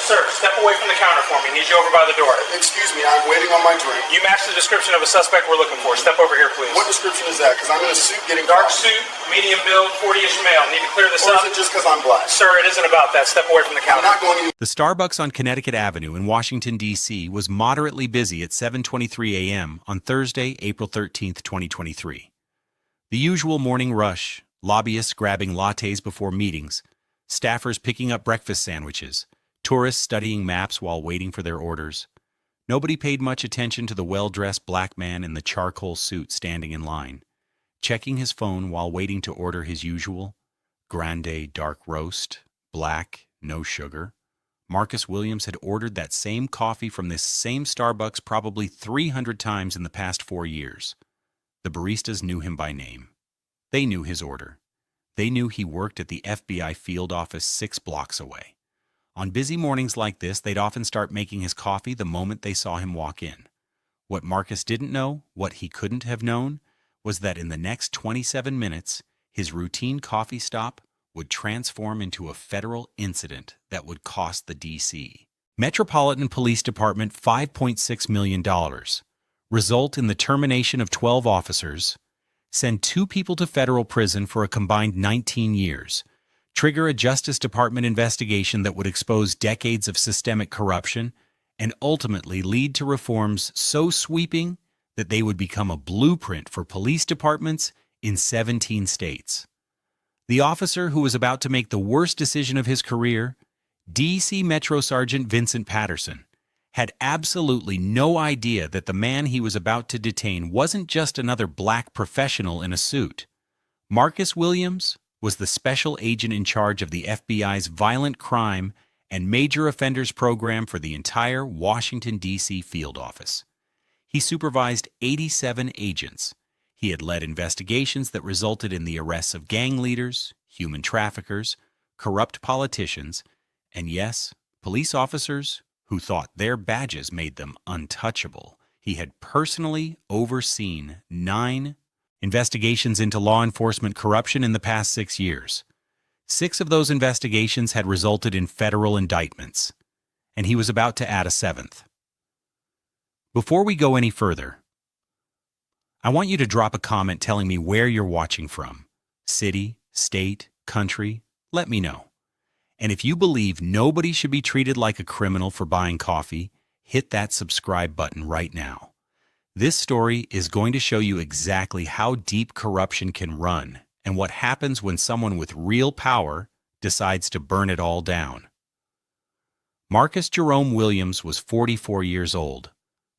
Sir, step away from the counter for me. Need you over by the door. Excuse me, I'm waiting on my drink. You match the description of a suspect we're looking for. Step over here, please. What description is that? Because I'm in a suit getting Dark coffee. suit, medium build, 40-ish male. Need to clear this Or up? is it just because I'm black? Sir, it isn't about that. Step away from the counter. I'm not going to... The Starbucks on Connecticut Avenue in Washington, D.C. was moderately busy at 7:23 a.m. on Thursday, April 13, 2023. The usual morning rush, lobbyists grabbing lattes before meetings, staffers picking up breakfast sandwiches, tourists studying maps while waiting for their orders. Nobody paid much attention to the well-dressed black man in the charcoal suit standing in line, checking his phone while waiting to order his usual grande dark roast, black, no sugar. Marcus Williams had ordered that same coffee from this same Starbucks probably 300 times in the past 4 years. The baristas knew him by name. They knew his order. They knew he worked at the FBI field office 6 blocks away. On busy mornings like this, they'd often start making his coffee the moment they saw him walk in. What Marcus didn't know, what he couldn't have known, was that in the next 27 minutes, his routine coffee stop would transform into a federal incident that would cost the D.C. Metropolitan Police Department $5.6 million, result in the termination of 12 officers, send 2 people to federal prison for a combined 19 years, trigger a Justice Department investigation that would expose decades of systemic corruption, and ultimately lead to reforms so sweeping that they would become a blueprint for police departments in 17 states. The officer who was about to make the worst decision of his career, D.C. Metro Sergeant Vincent Patterson, had absolutely no idea that the man he was about to detain wasn't just another black professional in a suit. Marcus Williams was the special agent in charge of the FBI's violent crime and major offenders program for the entire Washington, D.C. field office. He supervised 87 agents. He had led investigations that resulted in the arrests of gang leaders, human traffickers, corrupt politicians, and yes, police officers who thought their badges made them untouchable. He had personally overseen 9 investigations into law enforcement corruption in the past 6 years. 6 of those investigations had resulted in federal indictments, and he was about to add a 7th. Before we go any further, I want you to drop a comment telling me where you're watching from. City, state, country, let me know. And if you believe nobody should be treated like a criminal for buying coffee, hit that subscribe button right now. This story is going to show you exactly how deep corruption can run and what happens when someone with real power decides to burn it all down. Marcus Jerome Williams was 44 years old,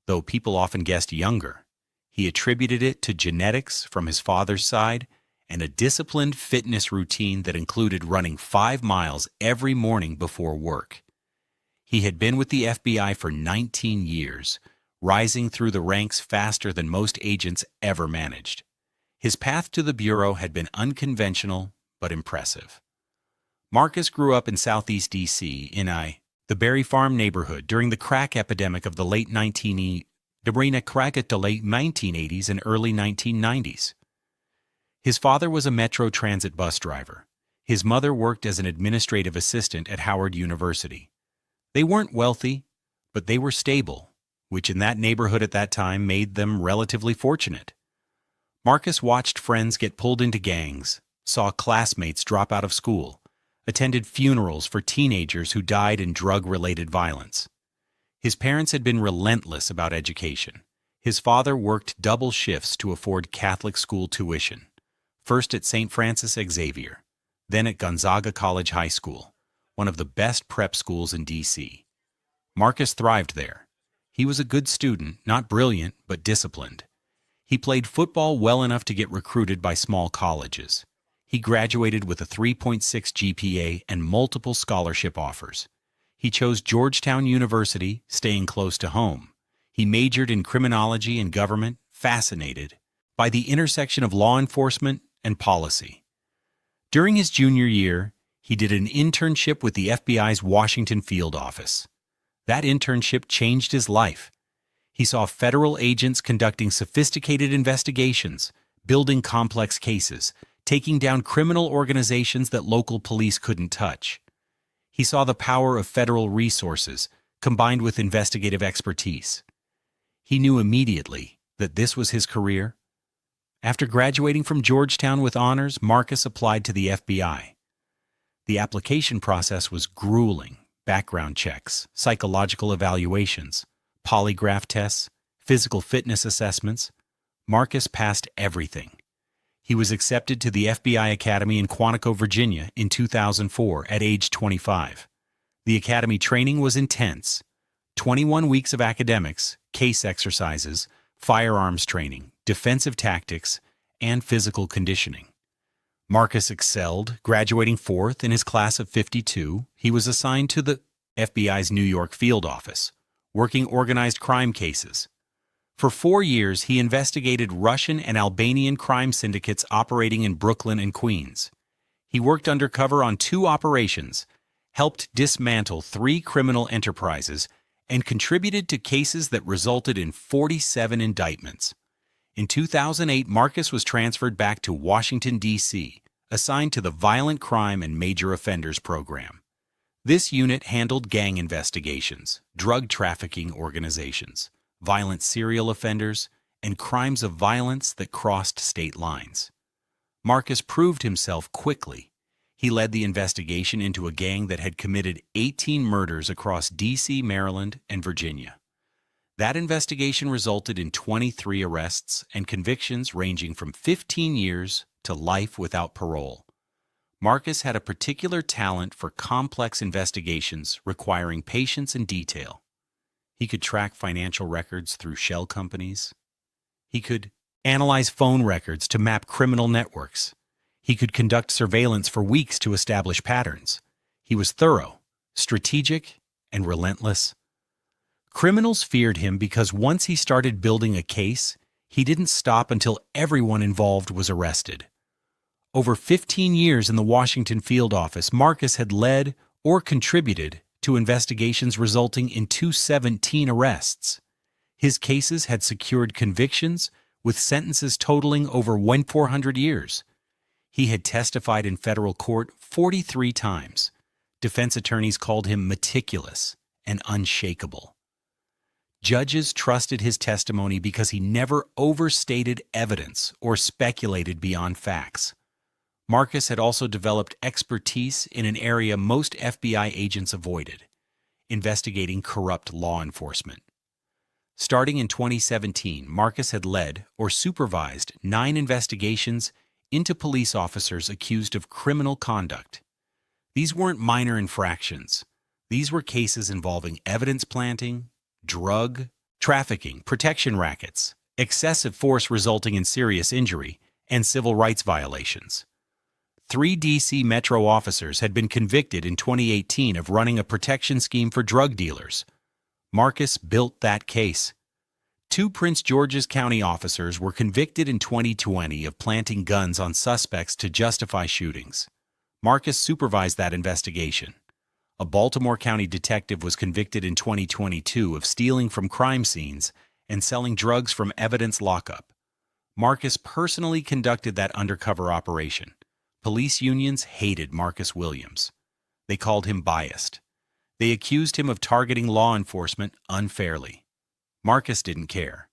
though people often guessed younger. He attributed it to genetics from his father's side and a disciplined fitness routine that included running 5 miles every morning before work. He had been with the FBI for 19 years, rising through the ranks faster than most agents ever managed. His path to the Bureau had been unconventional but impressive. Marcus grew up in Southeast D.C. in the Berry Farm neighborhood during the crack epidemic of the late 1980s and early 1990s. His father was a Metro Transit bus driver. His mother worked as an administrative assistant at Howard University. They weren't wealthy, but they were stable, which in that neighborhood at that time made them relatively fortunate. Marcus watched friends get pulled into gangs, saw classmates drop out of school, attended funerals for teenagers who died in drug-related violence. His parents had been relentless about education. His father worked double shifts to afford Catholic school tuition, first at St. Francis Xavier, then at Gonzaga College High School, one of the best prep schools in D.C. Marcus thrived there. He was a good student, not brilliant, but disciplined. He played football well enough to get recruited by small colleges. He graduated with a 3.6 GPA and multiple scholarship offers. He chose Georgetown University, staying close to home. He majored in criminology and government, fascinated by the intersection of law enforcement and policy. During his junior year, he did an internship with the FBI's Washington field office. That internship changed his life. He saw federal agents conducting sophisticated investigations, building complex cases, taking down criminal organizations that local police couldn't touch. He saw the power of federal resources combined with investigative expertise. He knew immediately that this was his career. After graduating from Georgetown with honors, Marcus applied to the FBI. The application process was grueling: background checks, psychological evaluations, polygraph tests, physical fitness assessments. Marcus passed everything. He was accepted to the FBI Academy in Quantico, Virginia in 2004 at age 25. The Academy training was intense: 21 weeks of academics, case exercises, firearms training, defensive tactics, and physical conditioning. Marcus excelled, graduating fourth in his class of 52. He was assigned to the FBI's New York field office, working organized crime cases. For 4 years, he investigated Russian and Albanian crime syndicates operating in Brooklyn and Queens. He worked undercover on 2 operations, helped dismantle 3 criminal enterprises, and contributed to cases that resulted in 47 indictments. In 2008, Marcus was transferred back to Washington, D.C., assigned to the Violent Crime and Major Offenders Program. This unit handled gang investigations, drug trafficking organizations, violent serial offenders, and crimes of violence that crossed state lines. Marcus proved himself quickly. He led the investigation into a gang that had committed 18 murders across D.C., Maryland, and Virginia. That investigation resulted in 23 arrests and convictions ranging from 15 years to life without parole. Marcus had a particular talent for complex investigations requiring patience and detail. He could track financial records through shell companies. He could analyze phone records to map criminal networks. He could conduct surveillance for weeks to establish patterns. He was thorough, strategic, and relentless. Criminals feared him because once he started building a case, he didn't stop until everyone involved was arrested. Over 15 years in the Washington field office, Marcus had led or contributed to investigations resulting in 217 arrests. His cases had secured convictions with sentences totaling over 400 years. He had testified in federal court 43 times. Defense attorneys called him meticulous and unshakable. Judges trusted his testimony because he never overstated evidence or speculated beyond facts. Marcus had also developed expertise in an area most FBI agents avoided: investigating corrupt law enforcement. Starting in 2017, Marcus had led or supervised 9 investigations into police officers accused of criminal conduct. These weren't minor infractions. These were cases involving evidence planting, drug trafficking, protection rackets, excessive force resulting in serious injury, and civil rights violations. 3 D.C. Metro officers had been convicted in 2018 of running a protection scheme for drug dealers. Marcus built that case. 2 Prince George's County officers were convicted in 2020 of planting guns on suspects to justify shootings. Marcus supervised that investigation. A Baltimore County detective was convicted in 2022 of stealing from crime scenes and selling drugs from evidence lockup. Marcus personally conducted that undercover operation. Police unions hated Marcus Williams. They called him biased. They accused him of targeting law enforcement unfairly. Marcus didn't care.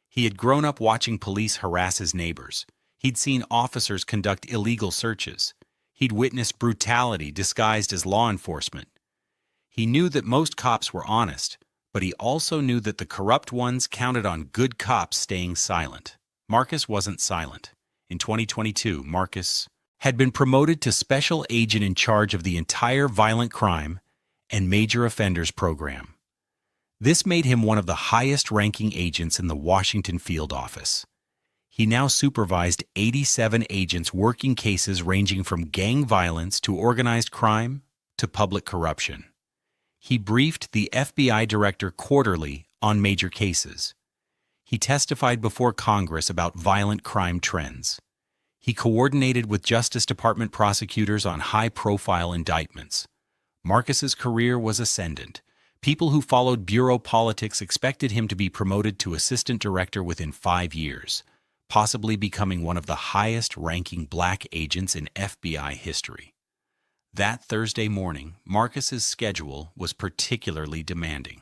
He had grown up watching police harass his neighbors. He'd seen officers conduct illegal searches. He'd witnessed brutality disguised as law enforcement. He knew that most cops were honest, but he also knew that the corrupt ones counted on good cops staying silent. Marcus wasn't silent. In 2022, Marcus had been promoted to special agent in charge of the entire Violent Crime and Major Offenders Program. This made him one of the highest-ranking agents in the Washington field office. He now supervised 87 agents working cases ranging from gang violence to organized crime to public corruption. He briefed the FBI director quarterly on major cases. He testified before Congress about violent crime trends. He coordinated with Justice Department prosecutors on high-profile indictments. Marcus's career was ascendant. People who followed bureau politics expected him to be promoted to assistant director within 5 years, possibly becoming one of the highest-ranking black agents in FBI history. That Thursday morning, Marcus's schedule was particularly demanding.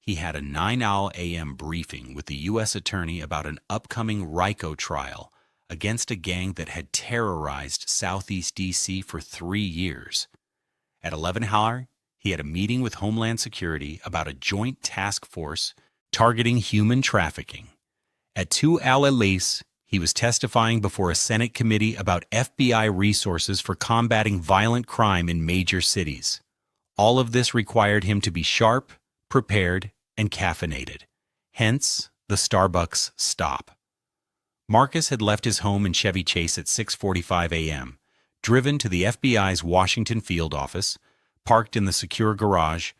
He had a 9 a.m. briefing with the U.S. Attorney about an upcoming RICO trial against a gang that had terrorized Southeast D.C. for 3 years. At 11 he had a meeting with Homeland Security about a joint task force targeting human trafficking. At 2 he was testifying before a Senate committee about FBI resources for combating violent crime in major cities. All of this required him to be sharp, prepared, and caffeinated. Hence, the Starbucks stop. Marcus had left his home in Chevy Chase at 6:45 a.m., driven to the FBI's Washington field office, parked in the secure garage,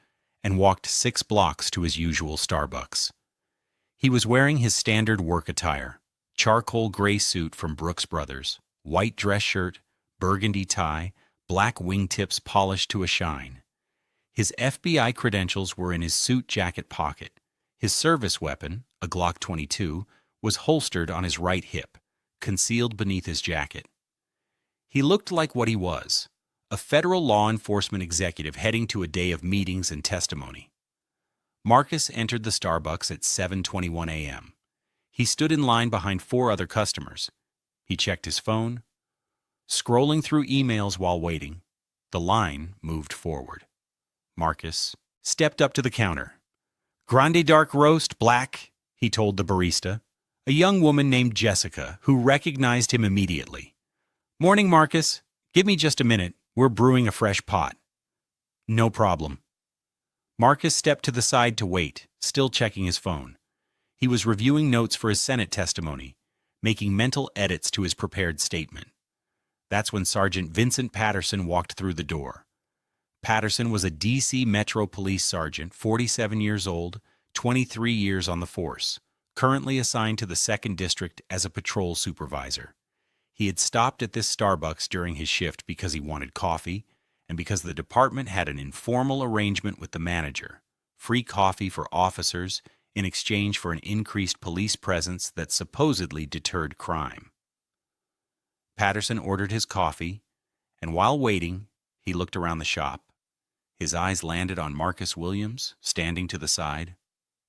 and walked 6 blocks to his usual Starbucks. He was wearing his standard work attire, charcoal gray suit from Brooks Brothers, white dress shirt, burgundy tie, black wingtips polished to a shine. His FBI credentials were in his suit jacket pocket. His service weapon, a Glock 22, was holstered on his right hip, concealed beneath his jacket. He looked like what he was, a federal law enforcement executive heading to a day of meetings and testimony. Marcus entered the Starbucks at 7:21 a.m. He stood in line behind 4 other customers. He checked his phone. Scrolling through emails while waiting, the line moved forward. Marcus stepped up to the counter. "Grande dark roast, black," he told the barista, a young woman named Jessica, who recognized him immediately. "Morning, Marcus. Give me just a minute. We're brewing a fresh pot." "No problem." Marcus stepped to the side to wait, still checking his phone. He was reviewing notes for his Senate testimony, making mental edits to his prepared statement. That's when Sergeant Vincent Patterson walked through the door. Patterson was a D.C. Metro Police Sergeant, 47 years old, 23 years on the force, currently assigned to the 2nd District as a patrol supervisor. He had stopped at this Starbucks during his shift because he wanted coffee and because the department had an informal arrangement with the manager, free coffee for officers in exchange for an increased police presence that supposedly deterred crime. Patterson ordered his coffee, and while waiting, he looked around the shop. His eyes landed on Marcus Williams, standing to the side,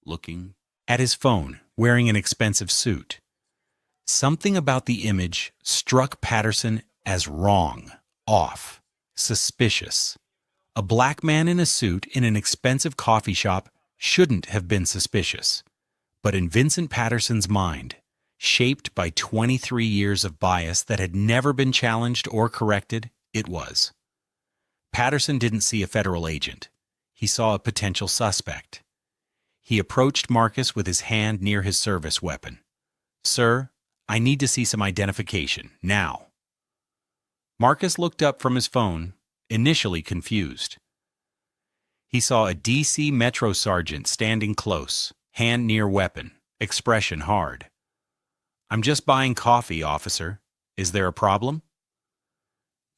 looking at his phone, wearing an expensive suit. Something about the image struck Patterson as wrong, off, suspicious. A black man in a suit in an expensive coffee shop shouldn't have been suspicious. But in Vincent Patterson's mind, shaped by 23 years of bias that had never been challenged or corrected, it was. Patterson didn't see a federal agent. He saw a potential suspect. He approached Marcus with his hand near his service weapon. "Sir, I need to see some identification, now." Marcus looked up from his phone, initially confused. He saw a D.C. Metro sergeant standing close, hand near weapon, expression hard. "I'm just buying coffee, officer. Is there a problem?"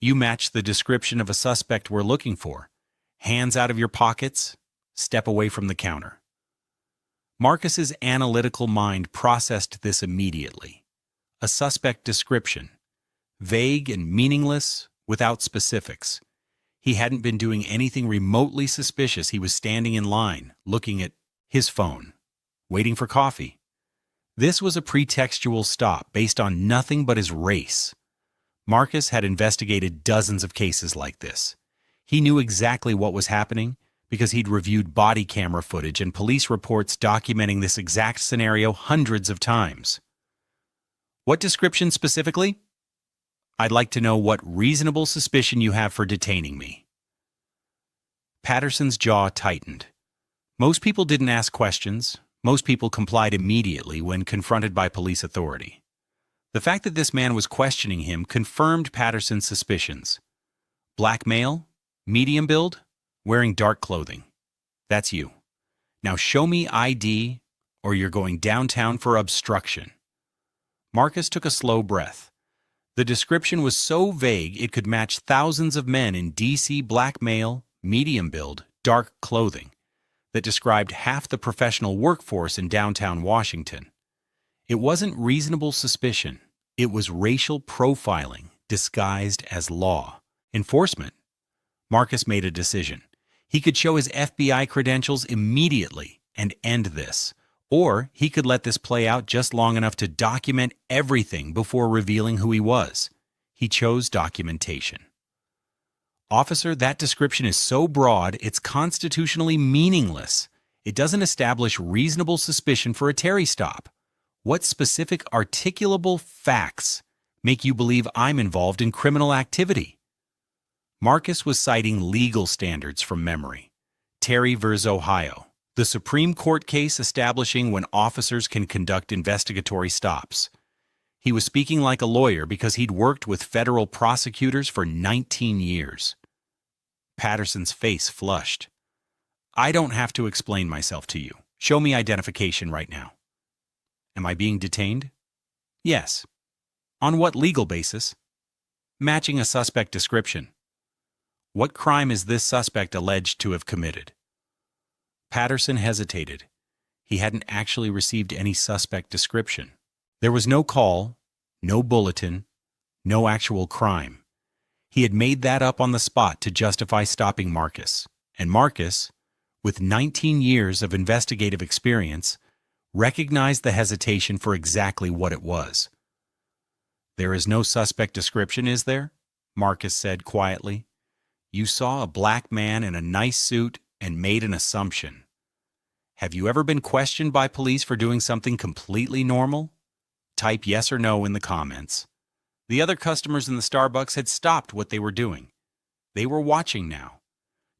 "You match the description of a suspect we're looking for. Hands out of your pockets, step away from the counter." Marcus's analytical mind processed this immediately. A suspect description, vague and meaningless, without specifics. He hadn't been doing anything remotely suspicious. He was standing in line, looking at his phone, waiting for coffee. This was a pretextual stop based on nothing but his race. Marcus had investigated dozens of cases like this. He knew exactly what was happening because he'd reviewed body camera footage and police reports documenting this exact scenario hundreds of times. "What description specifically?" "I'd like to know what reasonable suspicion you have for detaining me." Patterson's jaw tightened. Most people didn't ask questions. Most people complied immediately when confronted by police authority. The fact that this man was questioning him confirmed Patterson's suspicions. Black male, medium build, wearing dark clothing. That's you. Now show me ID or you're going downtown for obstruction. Marcus took a slow breath. The description was so vague it could match thousands of men in D.C. black male, medium build, dark clothing that described half the professional workforce in downtown Washington. It wasn't reasonable suspicion. It was racial profiling disguised as law enforcement. Marcus made a decision. He could show his FBI credentials immediately and end this, or he could let this play out just long enough to document everything before revealing who he was. He chose documentation. Officer, that description is so broad it's constitutionally meaningless. It doesn't establish reasonable suspicion for a Terry stop. What specific articulable facts make you believe I'm involved in criminal activity? Marcus was citing legal standards from memory. Terry v. Ohio, the Supreme Court case establishing when officers can conduct investigatory stops. He was speaking like a lawyer because he'd worked with federal prosecutors for 19 years. Patterson's face flushed. I don't have to explain myself to you. Show me identification right now. Am I being detained? Yes. On what legal basis? Matching a suspect description. What crime is this suspect alleged to have committed? Patterson hesitated. He hadn't actually received any suspect description. There was no call, no bulletin, no actual crime. He had made that up on the spot to justify stopping Marcus. And Marcus, with 19 years of investigative experience, recognized the hesitation for exactly what it was. There is no suspect description, is there? Marcus said quietly. You saw a black man in a nice suit and made an assumption. Have you ever been questioned by police for doing something completely normal? Type yes or no in the comments. The other customers in the Starbucks had stopped what they were doing. They were watching now.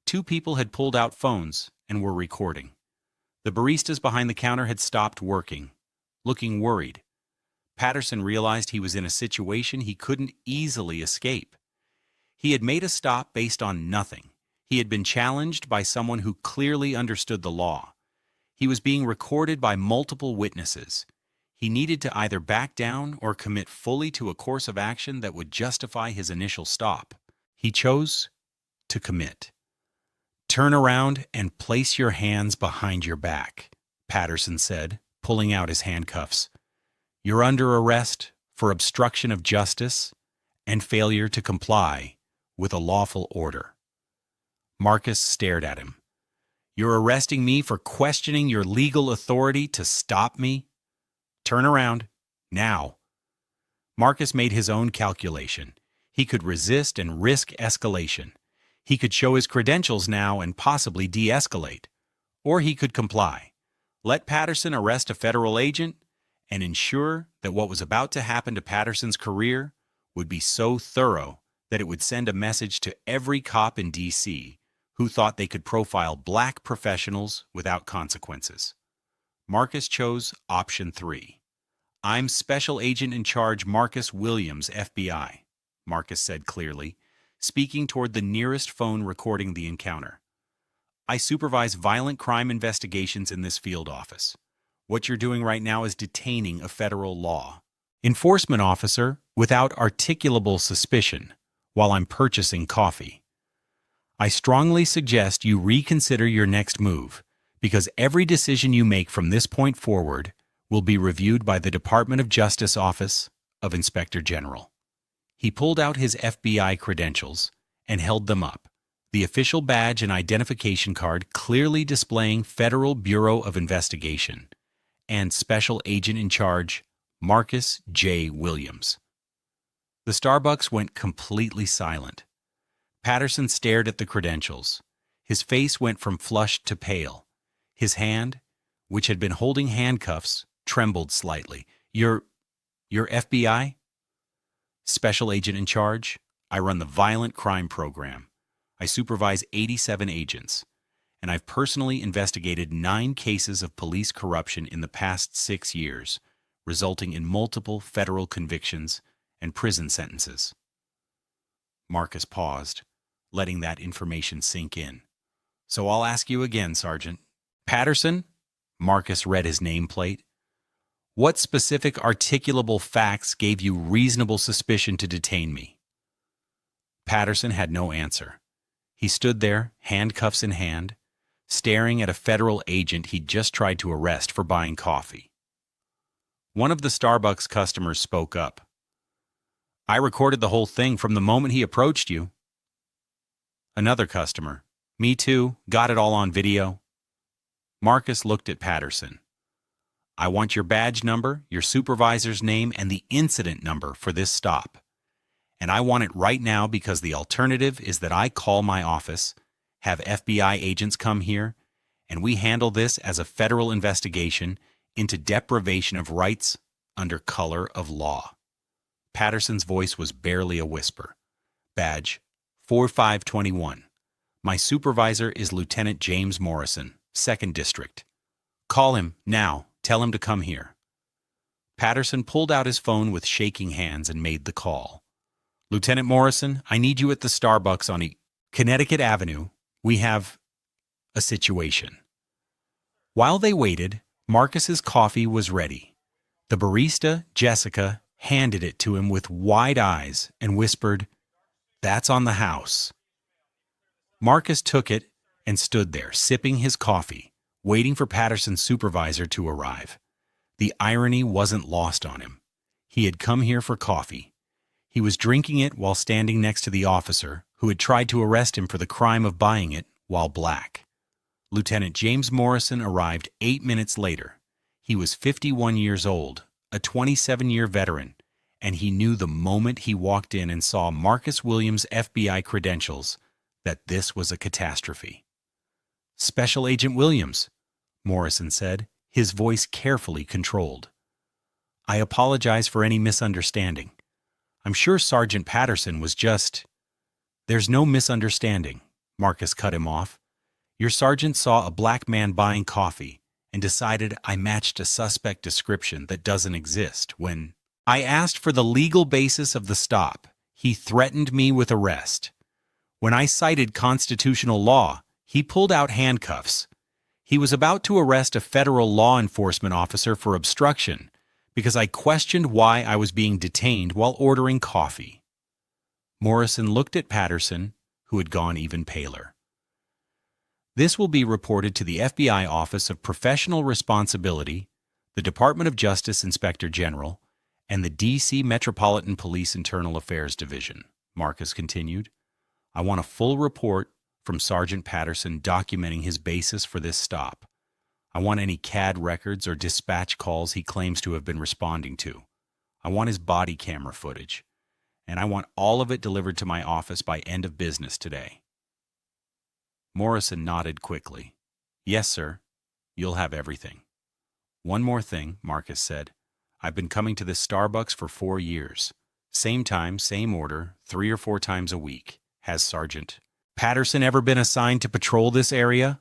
2 people had pulled out phones and were recording. The baristas behind the counter had stopped working, looking worried. Patterson realized he was in a situation he couldn't easily escape. He had made a stop based on nothing. He had been challenged by someone who clearly understood the law. He was being recorded by multiple witnesses. He needed to either back down or commit fully to a course of action that would justify his initial stop. He chose to commit. Turn around and place your hands behind your back, Patterson said, pulling out his handcuffs. You're under arrest for obstruction of justice and failure to comply with a lawful order. Marcus stared at him. You're arresting me for questioning your legal authority to stop me? Turn around, now. Marcus made his own calculation. He could resist and risk escalation. He could show his credentials now and possibly de-escalate. Or he could comply. Let Patterson arrest a federal agent and ensure that what was about to happen to Patterson's career would be so thorough that it would send a message to every cop in D.C. who thought they could profile black professionals without consequences. Marcus chose option 3. I'm Special Agent in Charge Marcus Williams, FBI, Marcus said clearly, speaking toward the nearest phone recording the encounter. I supervise violent crime investigations in this field office. What you're doing right now is detaining a federal law enforcement officer without articulable suspicion while I'm purchasing coffee. I strongly suggest you reconsider your next move, because every decision you make from this point forward will be reviewed by the Department of Justice Office of Inspector General. He pulled out his FBI credentials and held them up, the official badge and identification card clearly displaying Federal Bureau of Investigation and Special Agent in Charge Marcus J. Williams. The Starbucks went completely silent. Patterson stared at the credentials. His face went from flushed to pale. His hand, which had been holding handcuffs, trembled slightly. You're FBI? Special Agent in Charge? I run the Violent Crime Program. I supervise 87 agents, and I've personally investigated 9 cases of police corruption in the past 6 years, resulting in multiple federal convictions and prison sentences. Marcus paused, letting that information sink in. So I'll ask you again, Sergeant. Patterson? Marcus read his nameplate. What specific articulable facts gave you reasonable suspicion to detain me? Patterson had no answer. He stood there, handcuffs in hand, staring at a federal agent he'd just tried to arrest for buying coffee. One of the Starbucks customers spoke up. I recorded the whole thing from the moment he approached you. Another customer. Me too. Got it all on video. Marcus looked at Patterson. I want your badge number, your supervisor's name, and the incident number for this stop. And I want it right now because the alternative is that I call my office, have FBI agents come here, and we handle this as a federal investigation into deprivation of rights under color of law. Patterson's voice was barely a whisper. Badge 4521. My supervisor is Lieutenant James Morrison, 2nd District. Call him now. Tell him to come here. Patterson pulled out his phone with shaking hands and made the call. Lieutenant Morrison, I need you at the Starbucks on Connecticut Avenue. We have a situation. While they waited, Marcus's coffee was ready. The barista, Jessica, handed it to him with wide eyes and whispered, That's on the house. Marcus took it and stood there, sipping his coffee, waiting for Patterson's supervisor to arrive. The irony wasn't lost on him. He had come here for coffee. He was drinking it while standing next to the officer who had tried to arrest him for the crime of buying it while black. Lieutenant James Morrison arrived 8 minutes later. He was 51 years old, a 27-year veteran, and he knew the moment he walked in and saw Marcus Williams' FBI credentials that this was a catastrophe. Special Agent Williams, Morrison said, his voice carefully controlled. I apologize for any misunderstanding. I'm sure Sergeant Patterson was just... There's no misunderstanding, Marcus cut him off. Your sergeant saw a black man buying coffee and decided I matched a suspect description that doesn't exist when I asked for the legal basis of the stop. He threatened me with arrest. When I cited constitutional law, he pulled out handcuffs. He was about to arrest a federal law enforcement officer for obstruction because I questioned why I was being detained while ordering coffee. Morrison looked at Patterson, who had gone even paler. This will be reported to the FBI Office of Professional Responsibility, the Department of Justice Inspector General, and the D.C. Metropolitan Police Internal Affairs Division, Marcus continued. I want a full report from Sergeant Patterson documenting his basis for this stop. I want any CAD records or dispatch calls he claims to have been responding to. I want his body camera footage. And I want all of it delivered to my office by end of business today. Morrison nodded quickly. Yes, sir. You'll have everything. One more thing, Marcus said. I've been coming to this Starbucks for 4 years. Same time, same order, 3 or 4 times a week. Has Sergeant Patterson ever been assigned to patrol this area?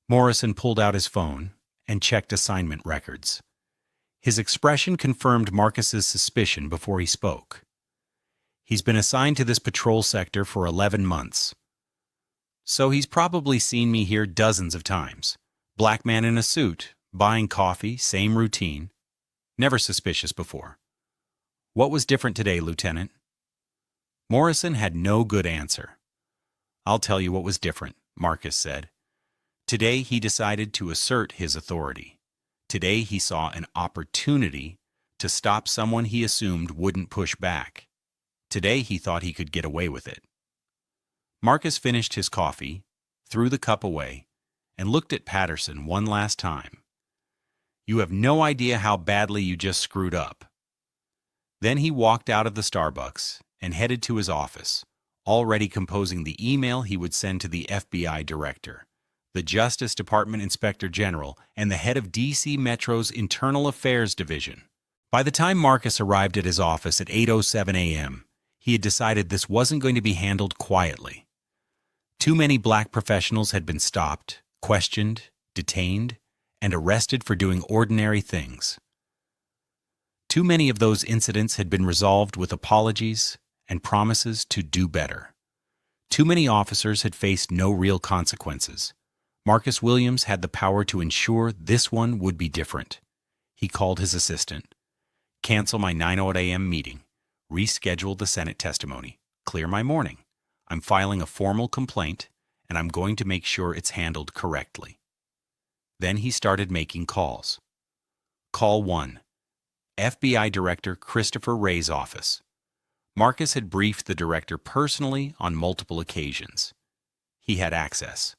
Morrison pulled out his phone and checked assignment records. His expression confirmed Marcus's suspicion before he spoke. He's been assigned to this patrol sector for 11 months. So he's probably seen me here dozens of times. Black man in a suit, buying coffee, same routine. Never suspicious before. What was different today, Lieutenant? Morrison had no good answer. I'll tell you what was different, Marcus said. Today he decided to assert his authority. Today he saw an opportunity to stop someone he assumed wouldn't push back. Today he thought he could get away with it. Marcus finished his coffee, threw the cup away, and looked at Patterson one last time. You have no idea how badly you just screwed up. Then he walked out of the Starbucks and headed to his office, already composing the email he would send to the FBI director, the Justice Department Inspector General, and the head of D.C. Metro's Internal Affairs Division. By the time Marcus arrived at his office at 8:07 a.m., he had decided this wasn't going to be handled quietly. Too many black professionals had been stopped, questioned, detained, and arrested for doing ordinary things. Too many of those incidents had been resolved with apologies and promises to do better. Too many officers had faced no real consequences. Marcus Williams had the power to ensure this one would be different. He called his assistant. Cancel my 9:00 a.m. meeting. Reschedule the Senate testimony. Clear my morning. I'm filing a formal complaint, and I'm going to make sure it's handled correctly. Then he started making calls. Call 1. FBI Director Christopher Wray's office. Marcus had briefed the director personally on multiple occasions. he had access.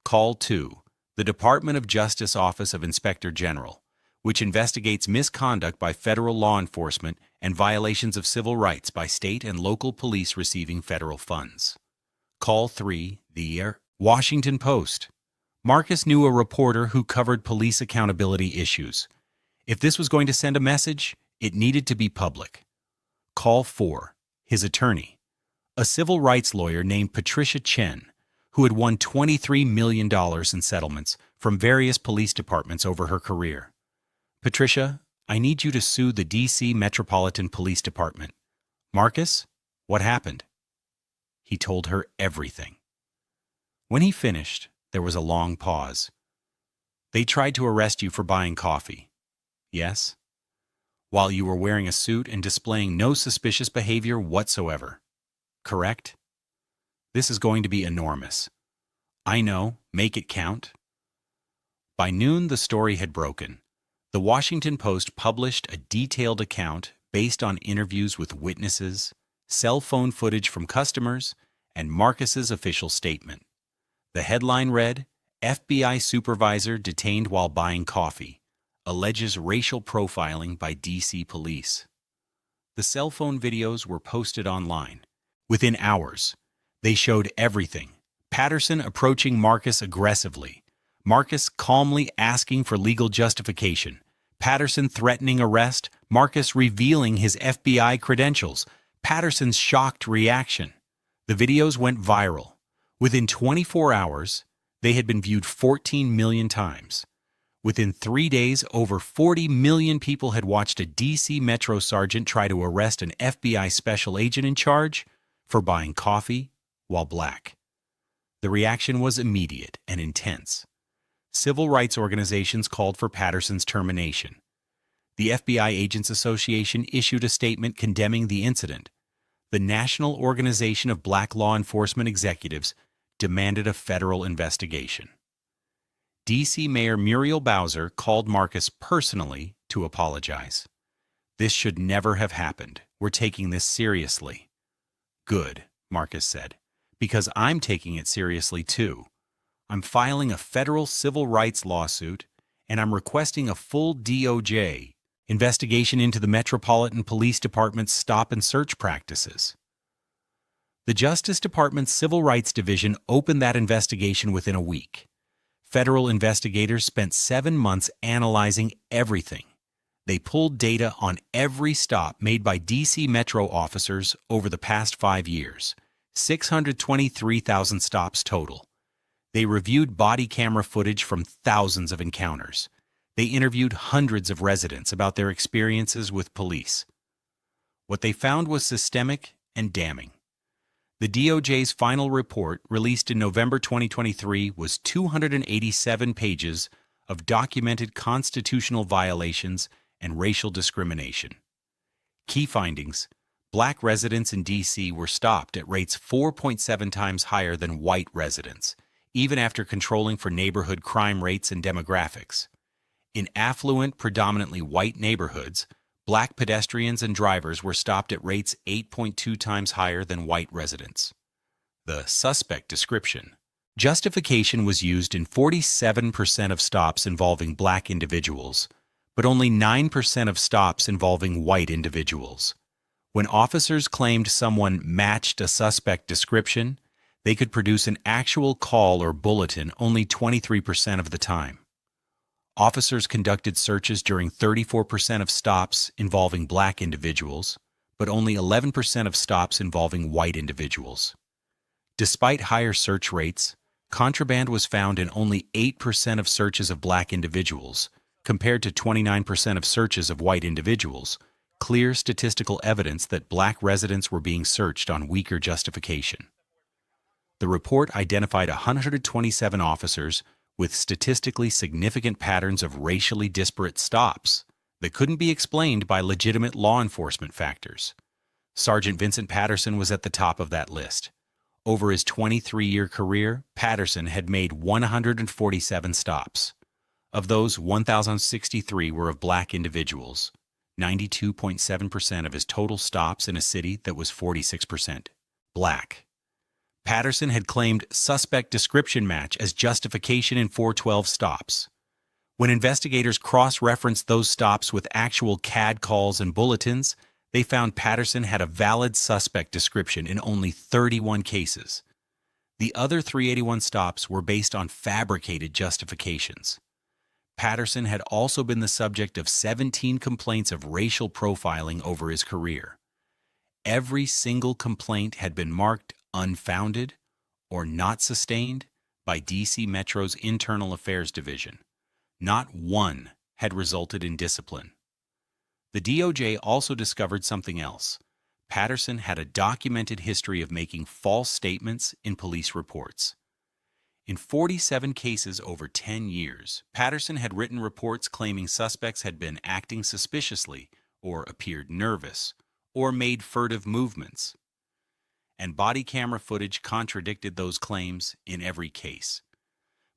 Call 2, the Department of Justice Office of Inspector General, which investigates misconduct by federal law enforcement and violations of civil rights by state and local police receiving federal funds. Call 3, the Washington Post. Marcus knew a reporter who covered police accountability issues. If this was going to send a message, it needed to be public. Call 4, his attorney, a civil rights lawyer named Patricia Chen, who had won $23 million in settlements from various police departments over her career. Patricia, I need you to sue the D.C. Metropolitan Police Department. Marcus, what happened? He told her everything. When he finished, there was a long pause. They tried to arrest you for buying coffee. Yes? While you were wearing a suit and displaying no suspicious behavior whatsoever. Correct? This is going to be enormous. I know, make it count. By noon, the story had broken. The Washington Post published a detailed account based on interviews with witnesses, cell phone footage from customers, and Marcus's official statement. The headline read, FBI Supervisor detained while buying coffee, alleges racial profiling by D.C. police. The cell phone videos were posted online. Within hours, they showed everything. Patterson approaching Marcus aggressively, Marcus calmly asking for legal justification, Patterson threatening arrest, Marcus revealing his FBI credentials, Patterson's shocked reaction. The videos went viral. Within 24 hours, they had been viewed 14 million times. Within 3 days, over 40 million people had watched a D.C. Metro sergeant try to arrest an FBI special agent in charge for buying coffee while black. The reaction was immediate and intense. Civil rights organizations called for Patterson's termination. The FBI Agents Association issued a statement condemning the incident. The National Organization of Black Law Enforcement Executives demanded a federal investigation. D.C. Mayor Muriel Bowser called Marcus personally to apologize. This should never have happened. We're taking this seriously. Good, Marcus said, because I'm taking it seriously too. I'm filing a federal civil rights lawsuit, and I'm requesting a full DOJ investigation into the Metropolitan Police Department's stop and search practices. The Justice Department's Civil Rights Division opened that investigation within a week. Federal investigators spent 7 months analyzing everything. They pulled data on every stop made by D.C. Metro officers over the past 5 years, 623,000 stops total. They reviewed body camera footage from thousands of encounters. They interviewed hundreds of residents about their experiences with police. What they found was systemic and damning. The DOJ's final report, released in November 2023, was 287 pages of documented constitutional violations and racial discrimination. Key findings: black residents in D.C. were stopped at rates 4.7 times higher than white residents, even after controlling for neighborhood crime rates and demographics. In affluent, predominantly white neighborhoods, black pedestrians and drivers were stopped at rates 8.2 times higher than white residents. The suspect description. Justification was used in 47% of stops involving black individuals, but only 9% of stops involving white individuals. When officers claimed someone matched a suspect description, they could produce an actual call or bulletin only 23% of the time. Officers conducted searches during 34% of stops involving black individuals, but only 11% of stops involving white individuals. Despite higher search rates, contraband was found in only 8% of searches of black individuals, compared to 29% of searches of white individuals, clear statistical evidence that black residents were being searched on weaker justification. The report identified 127 officers with statistically significant patterns of racially disparate stops that couldn't be explained by legitimate law enforcement factors. Sergeant Vincent Patterson was at the top of that list. Over his 23-year career, Patterson had made 147 stops. Of those, 1,063 were of black individuals, 92.7% of his total stops in a city that was 46% black. Patterson had claimed suspect description match as justification in 412 stops. When investigators cross-referenced those stops with actual CAD calls and bulletins, they found Patterson had a valid suspect description in only 31 cases. The other 381 stops were based on fabricated justifications. Patterson had also been the subject of 17 complaints of racial profiling over his career. Every single complaint had been marked unfounded or not sustained by D.C. Metro's Internal Affairs Division. Not one had resulted in discipline. The DOJ also discovered something else. Patterson had a documented history of making false statements in police reports. In 47 cases over 10 years, Patterson had written reports claiming suspects had been acting suspiciously or appeared nervous or made furtive movements. And body camera footage contradicted those claims in every case.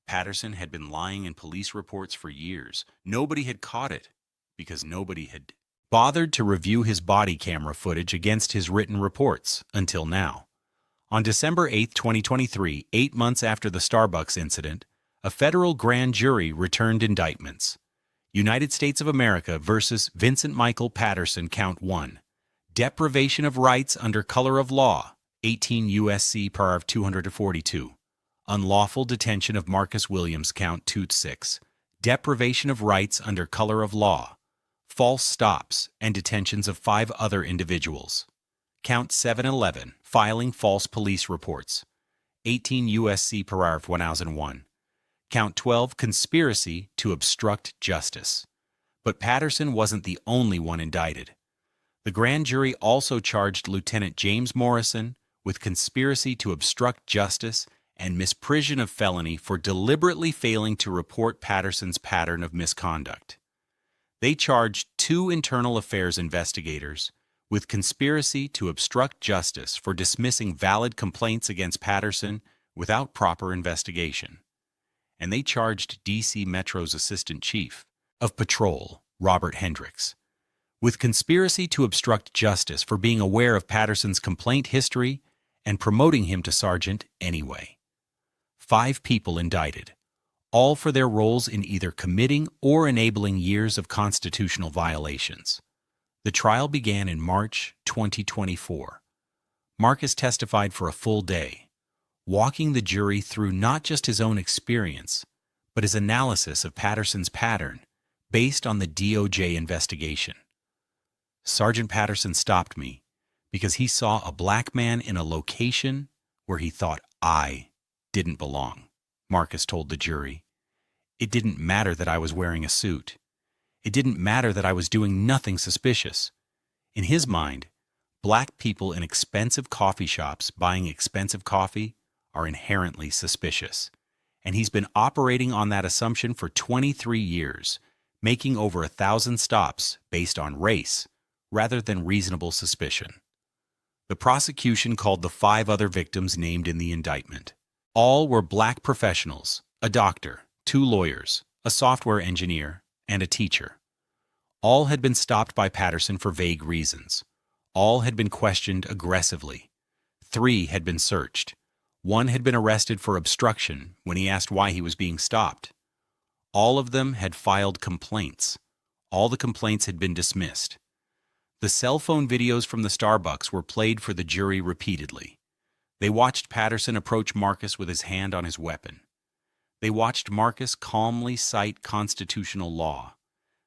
Patterson had been lying in police reports for years. Nobody had caught it because nobody had bothered to review his body camera footage against his written reports until now. On December 8, 2023, 8 months after the Starbucks incident, a federal grand jury returned indictments. United States of America versus Vincent Michael Patterson, Count 1. Deprivation of rights under color of law, 18 U.S.C. Paragraph 242. Unlawful detention of Marcus Williams, Count 2-6. Deprivation of rights under color of law. False stops and detentions of 5 other individuals. Count 711, filing false police reports. 18 U.S.C. Paragraph 1001. Count 12, conspiracy to obstruct justice. But Patterson wasn't the only one indicted. The grand jury also charged Lieutenant James Morrison with conspiracy to obstruct justice and misprision of felony for deliberately failing to report Patterson's pattern of misconduct. They charged 2 internal affairs investigators with conspiracy to obstruct justice for dismissing valid complaints against Patterson without proper investigation. And they charged D.C. Metro's Assistant Chief of Patrol, Robert Hendricks, with conspiracy to obstruct justice for being aware of Patterson's complaint history and promoting him to sergeant anyway. 5 people indicted, all for their roles in either committing or enabling years of constitutional violations. The trial began in March 2024. Marcus testified for a full day, walking the jury through not just his own experience, but his analysis of Patterson's pattern based on the DOJ investigation. Sergeant Patterson stopped me because he saw a black man in a location where he thought I didn't belong, Marcus told the jury. It didn't matter that I was wearing a suit. It didn't matter that I was doing nothing suspicious. In his mind, black people in expensive coffee shops buying expensive coffee are inherently suspicious. And he's been operating on that assumption for 23 years, making over 1,000 stops based on race rather than reasonable suspicion. The prosecution called the 5 other victims named in the indictment. All were black professionals, a doctor, 2 lawyers, a software engineer, and a teacher. All had been stopped by Patterson for vague reasons. All had been questioned aggressively. 3 had been searched. 1 had been arrested for obstruction when he asked why he was being stopped. All of them had filed complaints. All the complaints had been dismissed. The cell phone videos from the Starbucks were played for the jury repeatedly. They watched Patterson approach Marcus with his hand on his weapon. They watched Marcus calmly cite constitutional law.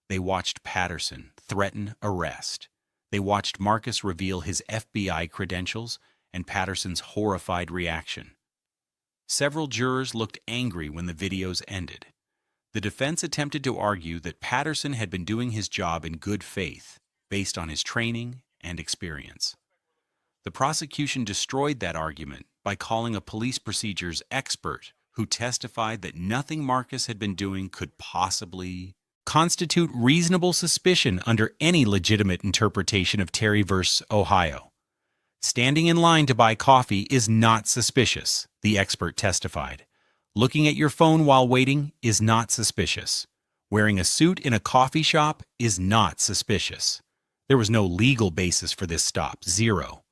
They watched Patterson threaten arrest. They watched Marcus reveal his FBI credentials and Patterson's horrified reaction. Several jurors looked angry when the videos ended. The defense attempted to argue that Patterson had been doing his job in good faith, based on his training and experience. The prosecution destroyed that argument by calling a police procedures expert who testified that nothing Marcus had been doing could possibly constitute reasonable suspicion under any legitimate interpretation of Terry v. Ohio. Standing in line to buy coffee is not suspicious, the expert testified. Looking at your phone while waiting is not suspicious. Wearing a suit in a coffee shop is not suspicious. There was no legal basis for this stop, 0.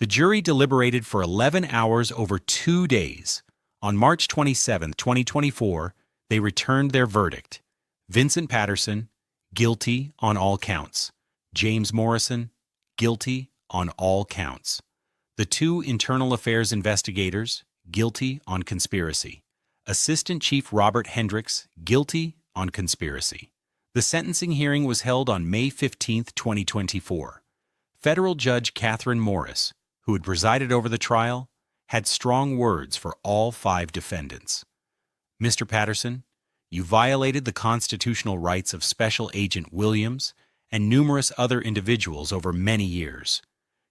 The jury deliberated for 11 hours over 2 days. On March 27, 2024, they returned their verdict. Vincent Patterson, guilty on all counts. James Morrison, guilty on all counts. The two internal affairs investigators, guilty on conspiracy. Assistant Chief Robert Hendricks, guilty on conspiracy. The sentencing hearing was held on May 15, 2024. Federal Judge Catherine Morris, who had presided over the trial, had strong words for all 5 defendants. Mr. Patterson, you violated the constitutional rights of Special Agent Williams and numerous other individuals over many years.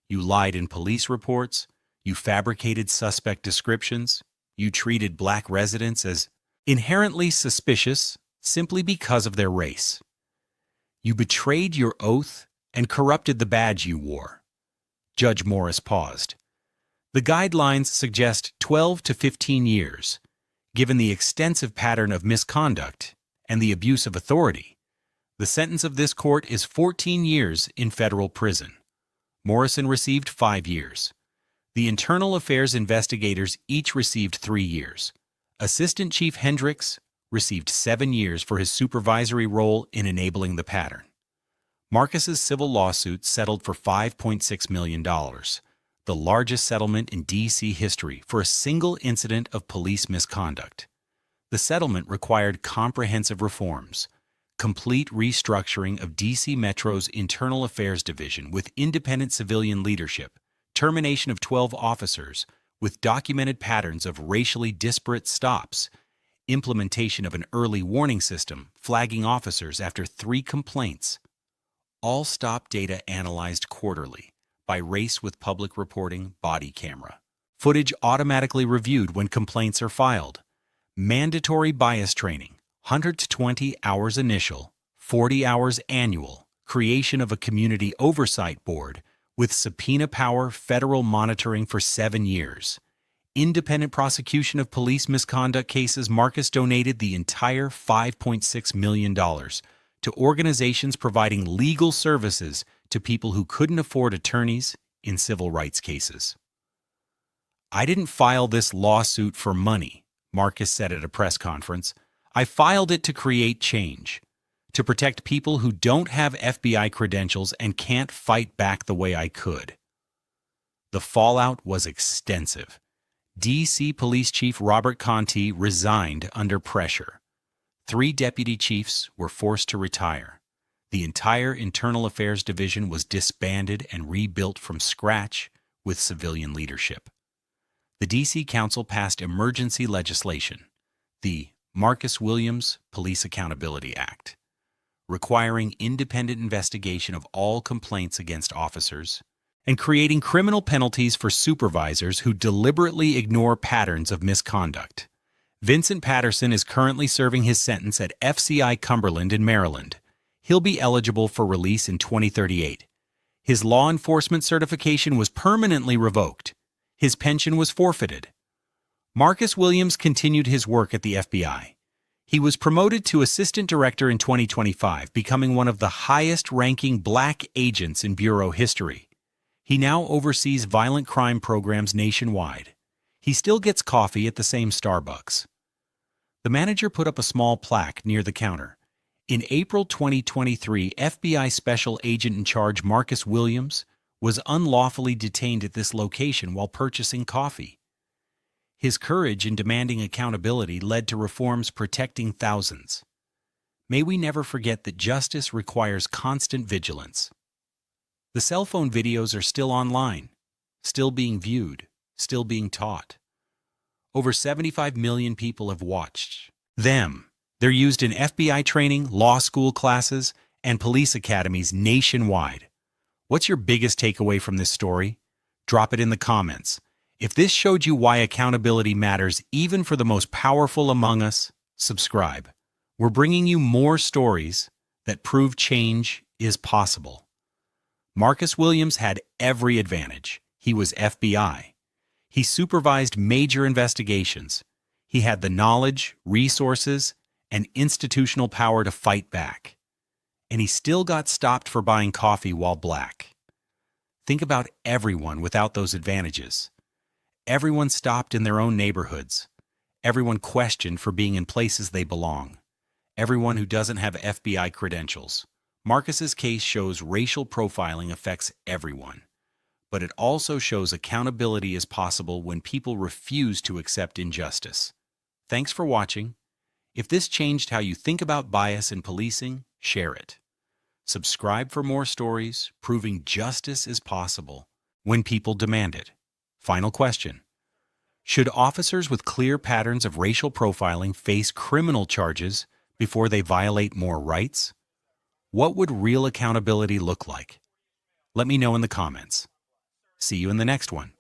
You lied in police reports, you fabricated suspect descriptions, you treated black residents as inherently suspicious simply because of their race. You betrayed your oath and corrupted the badge you wore. Judge Morris paused. The guidelines suggest 12 to 15 years. Given the extensive pattern of misconduct and the abuse of authority, the sentence of this court is 14 years in federal prison. Morrison received 5 years. The internal affairs investigators each received 3 years. Assistant Chief Hendricks received 7 years for his supervisory role in enabling the pattern. Marcus's civil lawsuit settled for $5.6 million, the largest settlement in D.C. history for a single incident of police misconduct. The settlement required comprehensive reforms, complete restructuring of D.C. Metro's Internal Affairs Division with independent civilian leadership, termination of 12 officers with documented patterns of racially disparate stops, implementation of an early warning system flagging officers after 3 complaints, all stop data analyzed quarterly by Race with Public Reporting body camera, footage automatically reviewed when complaints are filed, mandatory bias training, 120 hours initial, 40 hours annual, creation of a community oversight board with subpoena power federal monitoring for 7 years, independent prosecution of police misconduct cases. Marcus donated the entire $5.6 million to organizations providing legal services to people who couldn't afford attorneys in civil rights cases. I didn't file this lawsuit for money, Marcus said at a press conference. I filed it to create change, to protect people who don't have FBI credentials and can't fight back the way I could. The fallout was extensive. D.C. Police Chief Robert Conti resigned under pressure. 3 deputy chiefs were forced to retire. The entire Internal Affairs Division was disbanded and rebuilt from scratch with civilian leadership. The D.C. Council passed emergency legislation, the Marcus Williams Police Accountability Act, requiring independent investigation of all complaints against officers and creating criminal penalties for supervisors who deliberately ignore patterns of misconduct. Vincent Patterson is currently serving his sentence at FCI Cumberland in Maryland. He'll be eligible for release in 2038. His law enforcement certification was permanently revoked. His pension was forfeited. Marcus Williams continued his work at the FBI. He was promoted to assistant director in 2025, becoming one of the highest-ranking black agents in bureau history. He now oversees violent crime programs nationwide. He still gets coffee at the same Starbucks. The manager put up a small plaque near the counter. In April 2023, FBI Special Agent in Charge Marcus Williams was unlawfully detained at this location while purchasing coffee. His courage in demanding accountability led to reforms protecting thousands. May we never forget that justice requires constant vigilance. The cell phone videos are still online, still being viewed, still being taught. Over 75 million people have watched them. They're used in FBI training, law school classes, and police academies nationwide. What's your biggest takeaway from this story? Drop it in the comments. If this showed you why accountability matters even for the most powerful among us, subscribe. We're bringing you more stories that prove change is possible. Marcus Williams had every advantage. He was FBI. He supervised major investigations. He had the knowledge, resources, and institutional power to fight back. And he still got stopped for buying coffee while black. Think about everyone without those advantages. Everyone stopped in their own neighborhoods. Everyone questioned for being in places they belong. Everyone who doesn't have FBI credentials. Marcus's case shows racial profiling affects everyone. But it also shows accountability is possible when people refuse to accept injustice. Thanks for watching. If this changed how you think about bias in policing, share it. Subscribe for more stories proving justice is possible when people demand it. Final question. Should officers with clear patterns of racial profiling face criminal charges before they violate more rights? What would real accountability look like? Let me know in the comments. See you in the next one.